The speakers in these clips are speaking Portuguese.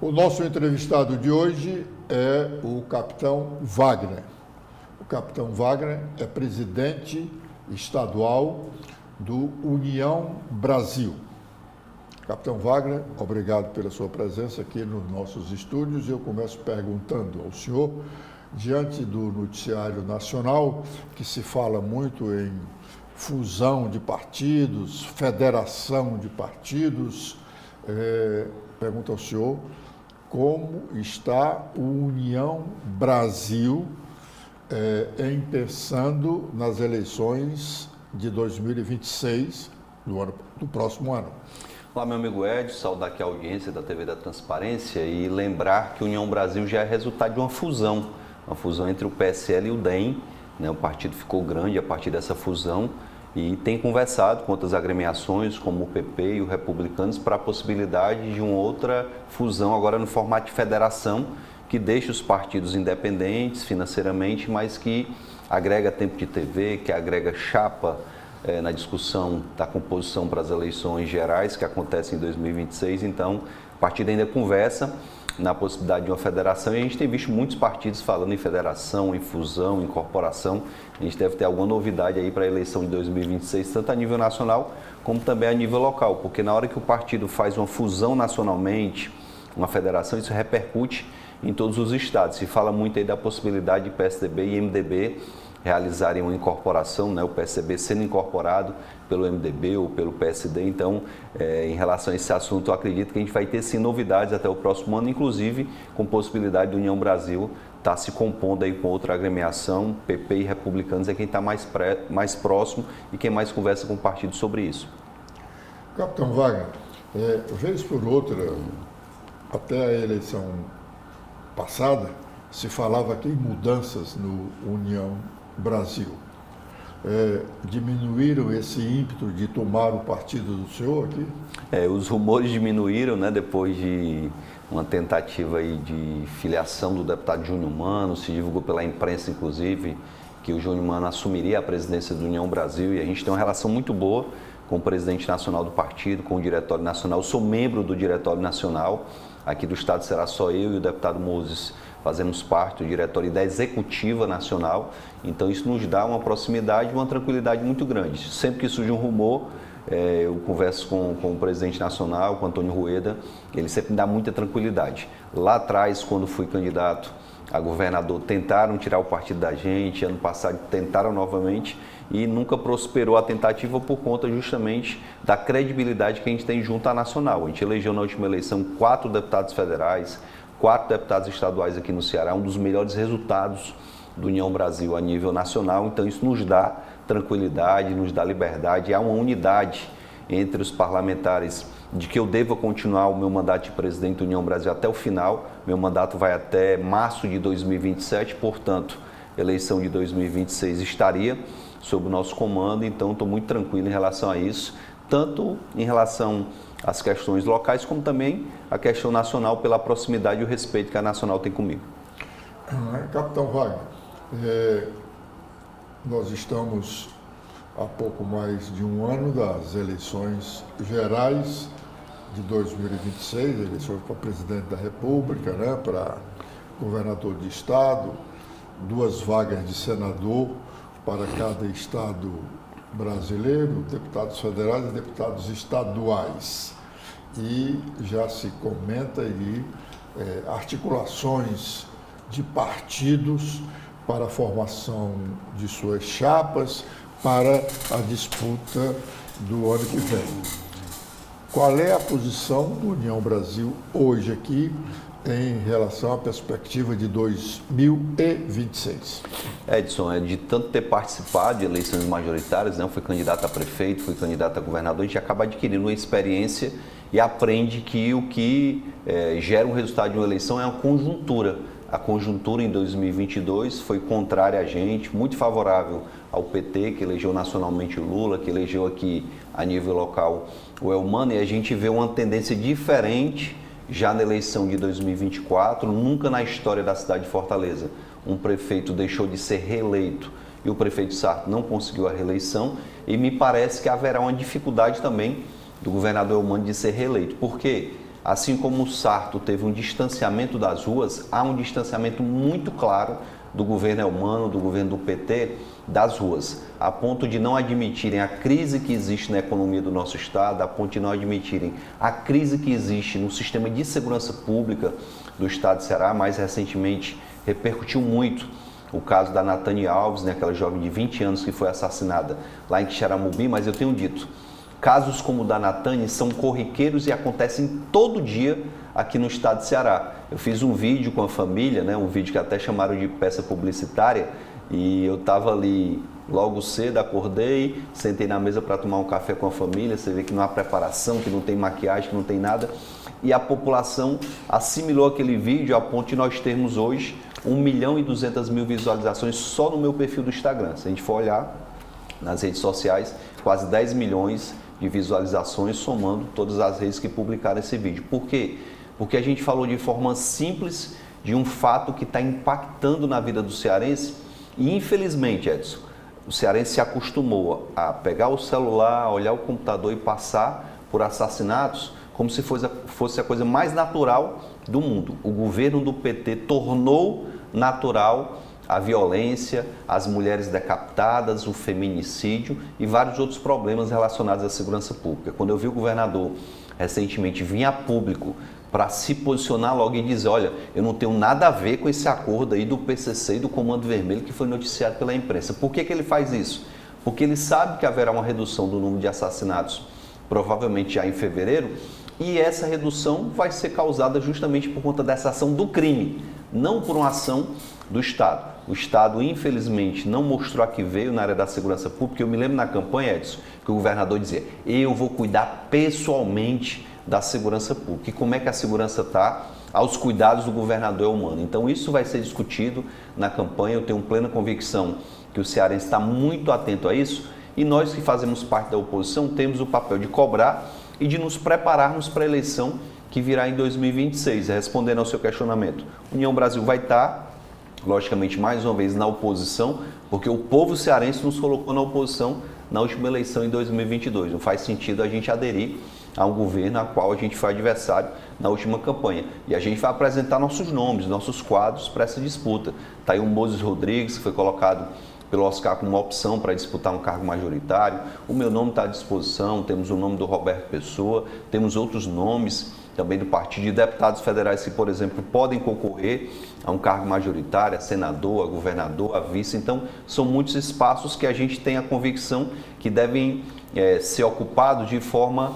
O nosso entrevistado de hoje é o capitão Wagner. O capitão Wagner é presidente estadual do União Brasil. Capitão Wagner, obrigado pela sua presença aqui nos nossos estúdios. Eu começo perguntando ao senhor, diante do noticiário nacional, que se fala muito em fusão de partidos, federação de partidos, pergunto ao senhor como está o União Brasil pensando nas eleições de 2026, do próximo ano. Olá, meu amigo Edson, saudar aqui a audiência da TV da Transparência e lembrar que o União Brasil já é resultado de uma fusão entre o PSL e o DEM, né? O partido ficou grande a partir dessa fusão e tem conversado com outras agremiações, como o PP e o Republicanos, para a possibilidade de uma outra fusão, agora no formato de federação, que deixa os partidos independentes financeiramente, mas que agrega tempo de TV, que agrega chapa na discussão da composição para as eleições gerais, que acontecem em 2026. Então, o partido ainda conversa na possibilidade de uma federação e a gente tem visto muitos partidos falando em federação, em fusão, em incorporação. A gente deve ter alguma novidade aí para a eleição de 2026, tanto a nível nacional como também a nível local, porque na hora que o partido faz uma fusão nacionalmente, uma federação, isso repercute em todos os estados. Se fala muito aí da possibilidade de PSDB e MDB realizarem uma incorporação, né? O PSDB sendo incorporado pelo MDB ou pelo PSD. Então, em relação a esse assunto, eu acredito que a gente vai ter sim novidades até o próximo ano, inclusive com possibilidade do União Brasil estar se compondo aí com outra agremiação. PP e Republicanos é quem está mais próximo e quem mais conversa com o partido sobre isso. Capitão Wagner, vez por outra, até a eleição passada, se falava aqui em mudanças no União Brasil. Diminuíram esse ímpeto de tomar o partido do senhor aqui? Os rumores diminuíram, né, depois de uma tentativa aí de filiação do deputado Júnior Mano. Se divulgou pela imprensa, inclusive, que o Júnior Mano assumiria a presidência do União Brasil, e a gente tem uma relação muito boa com o presidente nacional do partido, com o diretório nacional. Eu sou membro do diretório nacional, aqui do estado será só eu e o deputado Moses fazemos parte do diretório e da executiva nacional, então isso nos dá uma proximidade e uma tranquilidade muito grande. Sempre que surge um rumor, eu converso com o presidente nacional, com o Antônio Rueda, ele sempre me dá muita tranquilidade. Lá atrás, quando fui candidato a governador, tentaram tirar o partido da gente, ano passado tentaram novamente e nunca prosperou a tentativa por conta justamente da credibilidade que a gente tem junto à nacional. A gente elegeu na última eleição 4 deputados federais, 4 deputados estaduais aqui no Ceará, um dos melhores resultados do União Brasil a nível nacional. Então isso nos dá tranquilidade, nos dá liberdade, há uma unidade entre os parlamentares de que eu deva continuar o meu mandato de presidente da União Brasil até o final. Meu mandato vai até março de 2027, portanto, eleição de 2026 estaria sob o nosso comando, então estou muito tranquilo em relação a isso, tanto em relação às questões locais, como também a questão nacional, pela proximidade e o respeito que a nacional tem comigo. Capitão Wagner, nós estamos há pouco mais de um ano das eleições gerais de 2026, eleições para presidente da República, né, para governador de estado, 2 vagas de senador para cada estado brasileiro, deputados federais e deputados estaduais. E já se comenta aí articulações de partidos para a formação de suas chapas para a disputa do ano que vem. Qual é a posição do União Brasil hoje aqui em relação à perspectiva de 2026? Edson, de tanto ter participado de eleições majoritárias, né? Eu fui candidato a prefeito, fui candidato a governador, a gente acaba adquirindo uma experiência e aprende que o que gera um resultado de uma eleição é uma conjuntura. A conjuntura em 2022 foi contrária a gente, muito favorável ao PT, que elegeu nacionalmente o Lula, que elegeu aqui a nível local o Elmano, e a gente vê uma tendência diferente já na eleição de 2024, nunca na história da cidade de Fortaleza um prefeito deixou de ser reeleito e o prefeito Sarto não conseguiu a reeleição, e me parece que haverá uma dificuldade também do governador Elmano de ser reeleito. Por quê? assim como o Sarto teve um distanciamento das ruas, há um distanciamento muito claro do governo Elmano, do governo do PT, das ruas, a ponto de não admitirem a crise que existe na economia do nosso estado, a ponto de não admitirem a crise que existe no sistema de segurança pública do estado de Ceará. Mais recentemente repercutiu muito o caso da Natane Alves, né, aquela jovem de 20 anos que foi assassinada lá em Quixeramobim, mas eu tenho dito, casos como o da Natane são corriqueiros e acontecem todo dia aqui no estado de Ceará. Eu fiz um vídeo com a família, né, um vídeo que até chamaram de peça publicitária, e eu estava ali logo cedo, acordei, sentei na mesa para tomar um café com a família. Você vê que não há preparação, que não tem maquiagem, que não tem nada, e a população assimilou aquele vídeo a ponto de nós termos hoje 1.200.000 visualizações só no meu perfil do Instagram. Se a gente for olhar nas redes sociais, quase 10 milhões de visualizações, somando todas as redes que publicaram esse vídeo. Por quê? Porque a gente falou de forma simples de um fato que está impactando na vida do cearense e, infelizmente, Edson, o cearense se acostumou a pegar o celular, olhar o computador e passar por assassinatos como se fosse a coisa mais natural do mundo. O governo do PT tornou natural a violência, as mulheres decapitadas, o feminicídio e vários outros problemas relacionados à segurança pública. Quando eu vi o governador recentemente vir a público para se posicionar logo e dizer, olha, eu não tenho nada a ver com esse acordo aí do PCC e do Comando Vermelho que foi noticiado pela imprensa. Por que ele faz isso? Porque ele sabe que haverá uma redução do número de assassinatos, provavelmente já em fevereiro, e essa redução vai ser causada justamente por conta dessa ação do crime, não por uma ação do Estado. O Estado, infelizmente, não mostrou a que veio na área da segurança pública. Eu me lembro na campanha, Edson, que o governador dizia, eu vou cuidar pessoalmente da segurança pública. E como é que a segurança está aos cuidados do governador Elmano? Então isso vai ser discutido na campanha. Eu tenho plena convicção que o cearense está muito atento a isso, e nós que fazemos parte da oposição temos o papel de cobrar e de nos prepararmos para a eleição que virá em 2026. Respondendo ao seu questionamento, União Brasil vai estar, logicamente, mais uma vez na oposição, porque o povo cearense nos colocou na oposição na última eleição em 2022. Não faz sentido a gente aderir a um governo a qual a gente foi adversário na última campanha. E a gente vai apresentar nossos nomes, nossos quadros para essa disputa. Está aí o Moses Rodrigues, que foi colocado pelo Oscar como uma opção para disputar um cargo majoritário. O meu nome está à disposição, temos o nome do Roberto Pessoa, temos outros nomes também do partido de deputados federais que, por exemplo, podem concorrer a um cargo majoritário, a senador, a governador, a vice. Então, são muitos espaços que a gente tem a convicção que devem ser ocupados de forma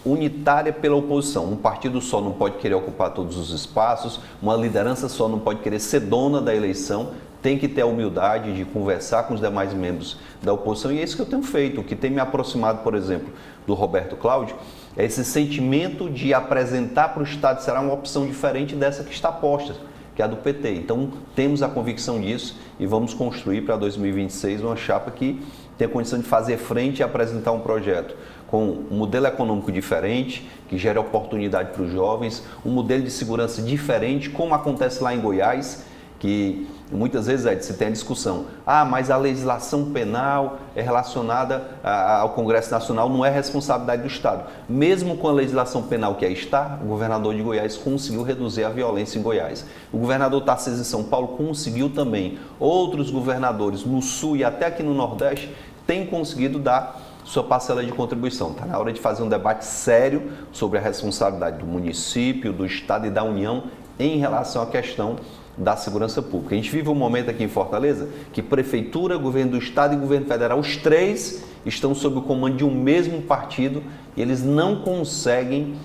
unitária pela oposição. Um partido só não pode querer ocupar todos os espaços, uma liderança só não pode querer ser dona da eleição, tem que ter a humildade de conversar com os demais membros da oposição, e é isso que eu tenho feito. O que tem me aproximado, por exemplo, do Roberto Cláudio, é esse sentimento de apresentar para o Estado de Ceará uma opção diferente dessa que está posta, que é a do PT. Então, temos a convicção disso e vamos construir para 2026 uma chapa que tenha condição de fazer frente e apresentar um projeto com um modelo econômico diferente, que gere oportunidade para os jovens, um modelo de segurança diferente, como acontece lá em Goiás, que muitas vezes, Ed, se tem a discussão, mas a legislação penal é relacionada ao Congresso Nacional, não é responsabilidade do Estado. Mesmo com a legislação penal que aí está, o governador de Goiás conseguiu reduzir a violência em Goiás. O governador Tarcísio em São Paulo conseguiu também. Outros governadores no Sul e até aqui no Nordeste têm conseguido dar sua parcela de contribuição. Está na hora de fazer um debate sério sobre a responsabilidade do município, do Estado e da União em relação à questão da segurança pública. A gente vive um momento aqui em Fortaleza que Prefeitura, Governo do Estado e Governo Federal, os três estão sob o comando de um mesmo partido e eles não conseguem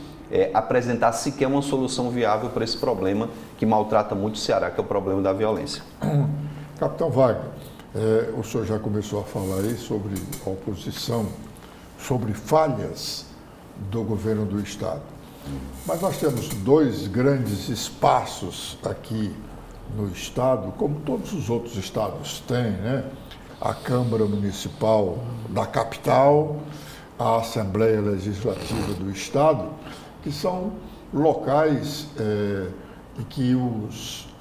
apresentar sequer uma solução viável para esse problema que maltrata muito o Ceará, que é o problema da violência. Capitão Wagner, o senhor já começou a falar aí sobre a oposição, sobre falhas do governo do Estado. Mas nós temos dois grandes espaços aqui no Estado, como todos os outros estados têm, né? A Câmara Municipal da capital, a Assembleia Legislativa do Estado, que são locais em que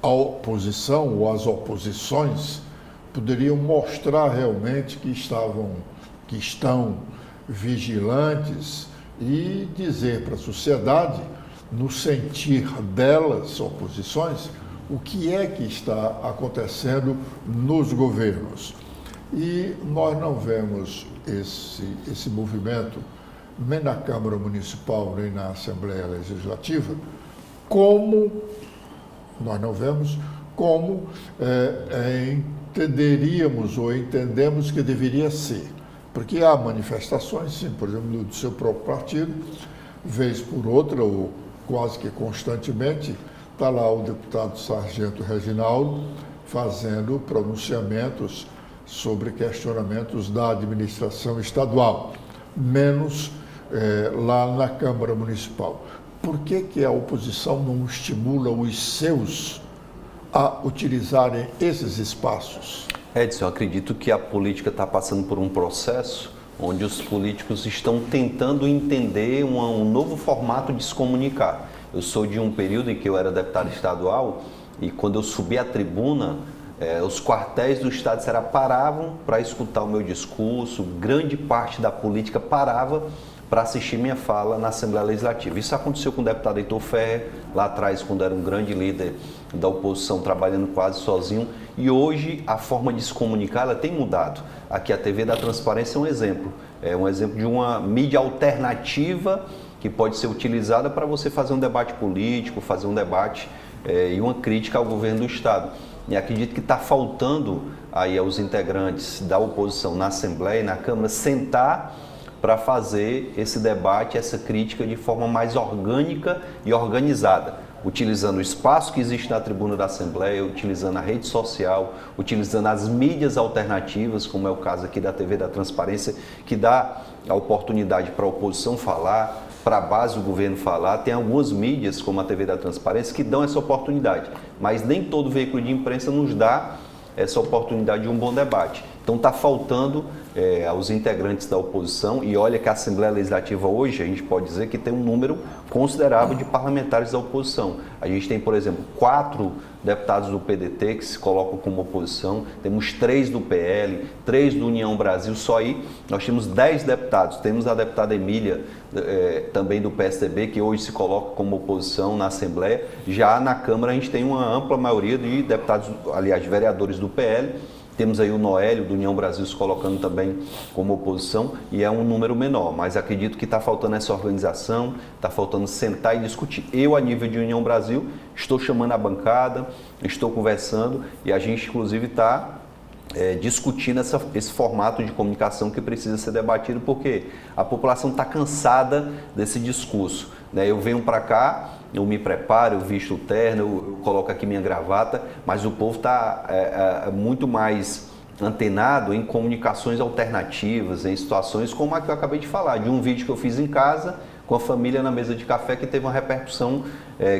a oposição ou as oposições poderiam mostrar realmente que estão vigilantes e dizer para a sociedade no sentir delas, oposições, o que é que está acontecendo nos governos. E nós não vemos esse movimento nem na Câmara Municipal, nem na Assembleia Legislativa, como nós não vemos como entenderíamos ou entendemos que deveria ser. Porque há manifestações, sim, por exemplo, do seu próprio partido, vez por outra, ou quase que constantemente, está lá o deputado Sargento Reginaldo fazendo pronunciamentos sobre questionamentos da administração estadual, menos lá na Câmara Municipal. Por que a oposição não estimula os seus a utilizarem esses espaços? Edson, eu acredito que a política está passando por um processo onde os políticos estão tentando entender um novo formato de se comunicar. Eu sou de um período em que eu era deputado estadual e quando eu subi à tribuna, os quartéis do Estado de Ceará paravam para escutar o meu discurso, grande parte da política parava para assistir minha fala na Assembleia Legislativa. Isso aconteceu com o deputado Heitor Ferrer, lá atrás, quando era um grande líder da oposição, trabalhando quase sozinho. E hoje a forma de se comunicar ela tem mudado. Aqui a TV da Transparência é um exemplo. É um exemplo de uma mídia alternativa que pode ser utilizada para você fazer um debate político, fazer um debate e uma crítica ao governo do Estado. E acredito que está faltando aí aos integrantes da oposição na Assembleia e na Câmara sentar para fazer esse debate, essa crítica de forma mais orgânica e organizada, utilizando o espaço que existe na tribuna da Assembleia, utilizando a rede social, utilizando as mídias alternativas, como é o caso aqui da TV da Transparência, que dá a oportunidade para a oposição falar, para a base do governo falar. Tem algumas mídias, como a TV da Transparência, que dão essa oportunidade, mas nem todo veículo de imprensa nos dá essa oportunidade de um bom debate. Então está faltando aos integrantes da oposição, e olha que a Assembleia Legislativa hoje, a gente pode dizer que tem um número considerável de parlamentares da oposição. A gente tem, por exemplo, 4 deputados do PDT que se colocam como oposição, temos 3 do PL, 3 do União Brasil, só aí nós temos 10 deputados. Temos a deputada Emília, também do PSDB, que hoje se coloca como oposição na Assembleia. Já na Câmara a gente tem uma ampla maioria de deputados, aliás, vereadores do PL. Temos aí o Noélio, do União Brasil, se colocando também como oposição, e é um número menor, mas acredito que está faltando essa organização, está faltando sentar e discutir. Eu, a nível de União Brasil, estou chamando a bancada, estou conversando, e a gente, inclusive, está discutindo esse formato de comunicação que precisa ser debatido, porque a população está cansada desse discurso, né? Eu venho para cá, eu me preparo, eu visto o terno, eu coloco aqui minha gravata, mas o povo está muito mais antenado em comunicações alternativas, em situações como a que eu acabei de falar, de um vídeo que eu fiz em casa, com a família na mesa de café, que teve uma repercussão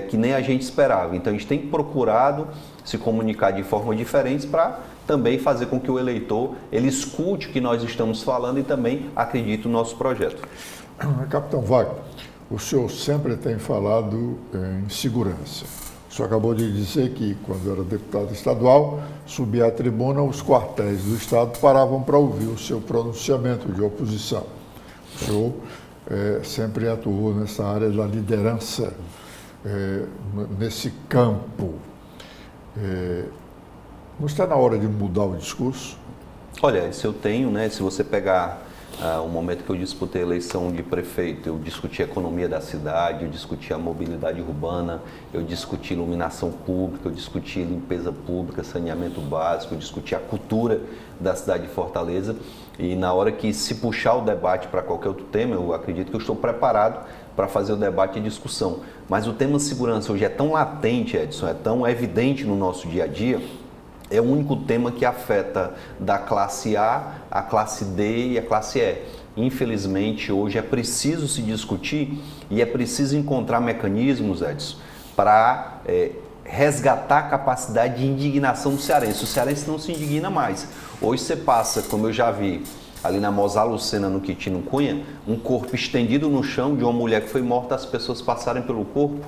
que nem a gente esperava. Então a gente tem procurado se comunicar de forma diferente para também fazer com que o eleitor ele escute o que nós estamos falando e também acredite no nosso projeto. Capitão Wagner, o senhor sempre tem falado em segurança. O senhor acabou de dizer que, quando era deputado estadual, subia à tribuna, os quartéis do Estado paravam para ouvir o seu pronunciamento de oposição. O senhor sempre atuou nessa área da liderança, nesse campo. Não está na hora de mudar o discurso? Olha, se eu tenho, né, se você pegar o momento que eu disputei a eleição de prefeito, eu discuti a economia da cidade, eu discuti a mobilidade urbana, eu discuti iluminação pública, eu discuti limpeza pública, saneamento básico, eu discuti a cultura da cidade de Fortaleza, e na hora que se puxar o debate para qualquer outro tema, eu acredito que eu estou preparado para fazer o debate e a discussão. Mas o tema segurança hoje é tão latente, Edson, é tão evidente no nosso dia a dia, é o único tema que afeta da classe A, a classe D e a classe E. Infelizmente, hoje é preciso se discutir e é preciso encontrar mecanismos, Edson, para resgatar a capacidade de indignação do cearense. O cearense não se indigna mais. Hoje você passa, como eu já vi, ali na Mozar Lucena, no Quitino Cunha, um corpo estendido no chão de uma mulher que foi morta, as pessoas passarem pelo corpo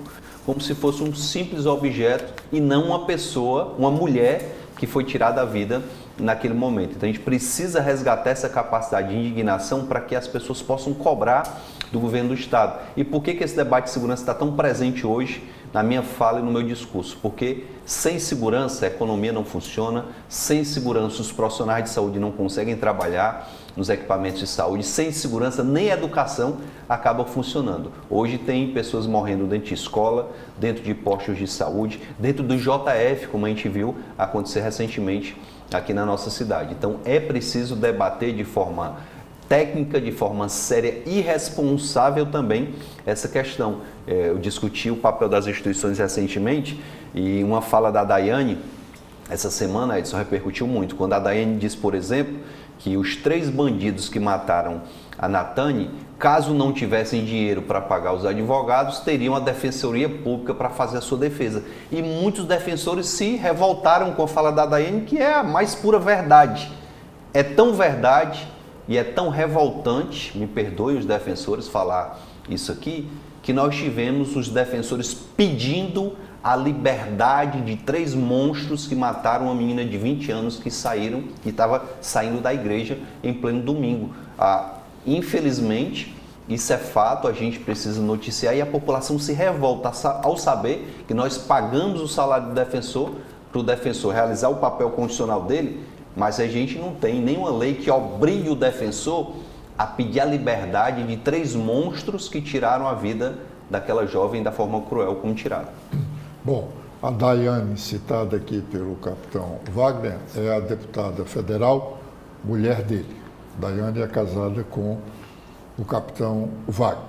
como se fosse um simples objeto e não uma pessoa, uma mulher que foi tirada da vida naquele momento. Então a gente precisa resgatar essa capacidade de indignação para que as pessoas possam cobrar do governo do Estado. E por que esse debate de segurança está tão presente hoje na minha fala e no meu discurso? Porque sem segurança a economia não funciona, sem segurança os profissionais de saúde não conseguem trabalhar nos equipamentos de saúde, sem segurança nem a educação acaba funcionando. Hoje tem pessoas morrendo dentro de escola, dentro de postos de saúde, dentro do JF, como a gente viu acontecer recentemente aqui na nossa cidade. Então é preciso debater de forma técnica, de forma séria e responsável também essa questão. Eu discuti o papel das instituições recentemente e uma fala da Daiane, essa semana, Edson, repercutiu muito, quando a Daiane diz, por exemplo, que os 3 bandidos que mataram a Natane, caso não tivessem dinheiro para pagar os advogados, teriam a Defensoria Pública para fazer a sua defesa. E muitos defensores se revoltaram com a fala da Daiane, que é a mais pura verdade. É tão verdade e é tão revoltante, me perdoem os defensores falar isso aqui, que nós tivemos os defensores pedindo a liberdade de 3 monstros que mataram uma menina de 20 anos que estava saindo da igreja em pleno domingo. Infelizmente, isso é fato, a gente precisa noticiar e a população se revolta ao saber que nós pagamos o salário do defensor para o defensor realizar o papel constitucional dele, mas a gente não tem nenhuma lei que obrigue o defensor a pedir a liberdade de 3 monstros que tiraram a vida daquela jovem da forma cruel como tiraram. Bom, a Daiane, citada aqui pelo capitão Wagner, é a deputada federal, mulher dele. Daiane é casada com o capitão Wagner.